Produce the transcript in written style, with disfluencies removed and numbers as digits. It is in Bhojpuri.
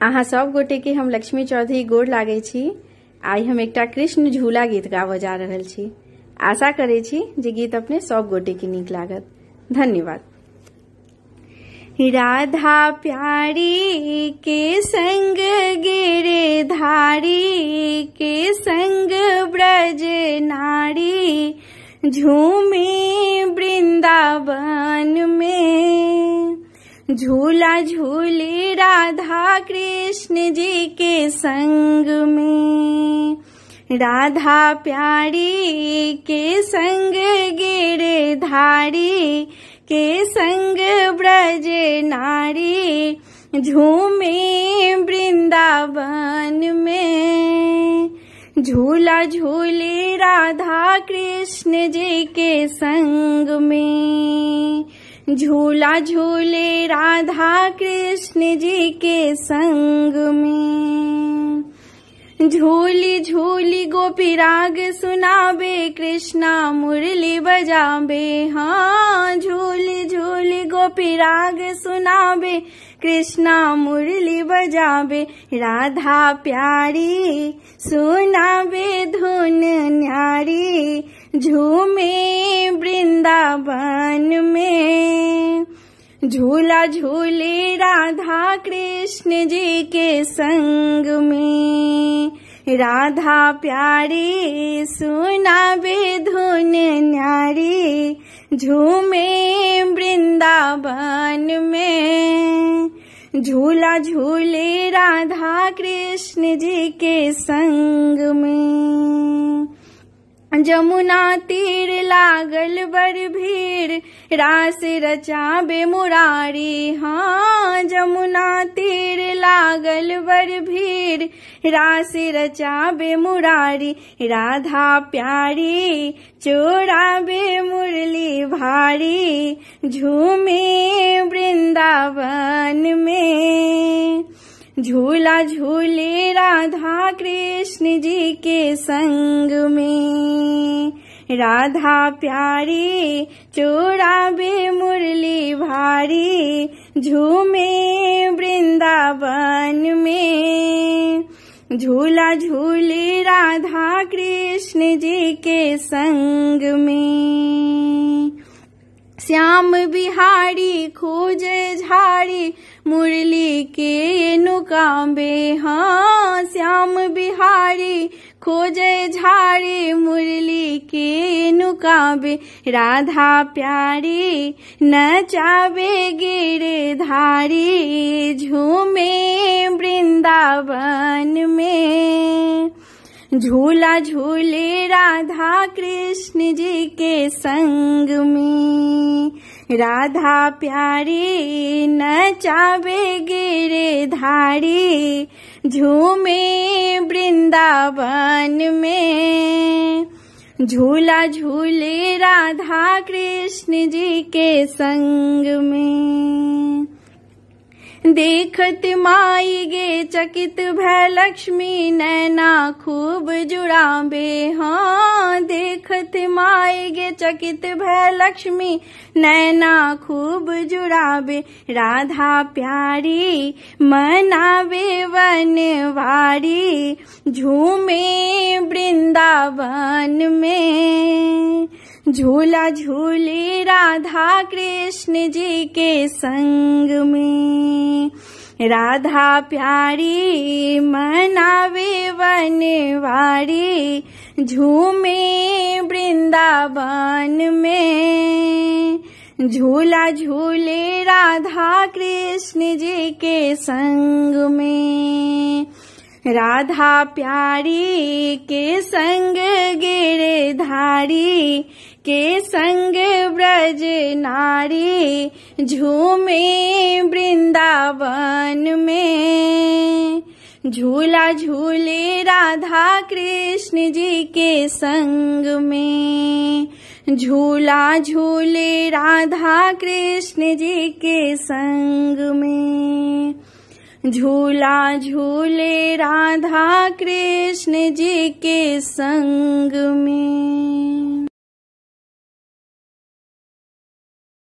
अहाँ सब गोटे के हम लक्ष्मी चौधरी गोर लागै छी। आई हम एकटा कृष्ण झूला गीत गाबऽ जा रहल छी। आशा करै छी जे गीत अपने सब गोटे के नीक लागत। धन्यवाद। राधा प्यारी के संग गिरधारी के संग ब्रज नारी झूमे वृंदावन में। झूला झूले राधा कृष्ण जी के संग में। राधा प्यारी के संग गिरधारी के संग ब्रज नारी झूमे वृंदावन में। झूला झूले राधा कृष्ण जी के संग में। झूला झूले राधा कृष्ण जी के संग में। झूली झूली गोपी राग सुनाबे कृष्णा मुरली बजाबे। हाँ, झूली झूली गोपी राग सुनाबे कृष्णा मुरली बजाबे। राधा प्यारी सुनाबे धुन न्यारी झूमे वृंदावन में। झूला झूले राधा कृष्ण जी के संग में। राधा प्यारी सुनाबे धुन न्यारी झूमे वृंदावन में। झूला झूले राधा कृष्ण जी के संग में। जमुना तीर लागल बड़ भीड़ रास रचाबे मुरारी। हाँ, जमुना तीर लागल बड़ भीड़ रास रचाबे मुरारी। राधा प्यारी चोराबे मुरली भारी झूमे वृंदावन में। झूला झूले राधा कृष्ण जी के संग में। राधा प्यारी चोराबे मुरली भारी झूमे वृंदावन में। झूला झूले राधा कृष्ण जी के संग में। श्याम बिहारी खोजे झाड़ी मुरली के नुकाबे। हाँ, श्याम बिहारी खोजे झाड़ी मुरली के नुकाबे। राधा प्यारी नचाबे गिरधारी झूमे वृंदावन में। झूला झूले राधा कृष्ण जी के संग में। राधा प्यारी नचाबे गिरधारी झूमे वृंदावन में। झूला झूले राधा कृष्ण जी के संग में। देखत माई गे चकित भय लक्ष्मी नैना खूब जुड़ाबे। हाँ, देखत माई गे चकित भय लक्ष्मी नैना खूब जुड़ाबे। राधा प्यारी मनावे वनवारी झूमे वृंदावन में। झूला झूले राधा कृष्ण जी के संग में। राधा प्यारी मनावे वनवारी झूमे वृंदावन में। झूला झूले राधा कृष्ण जी के संग में। राधा प्यारी के संग गिरधारी के संग ब्रज नारी झूमे वृंदावन में। झूला झूले राधा कृष्ण जी के संग में। झूला झूले राधा कृष्ण जी के संग में। झूला झूले राधा कृष्ण जी के संग में।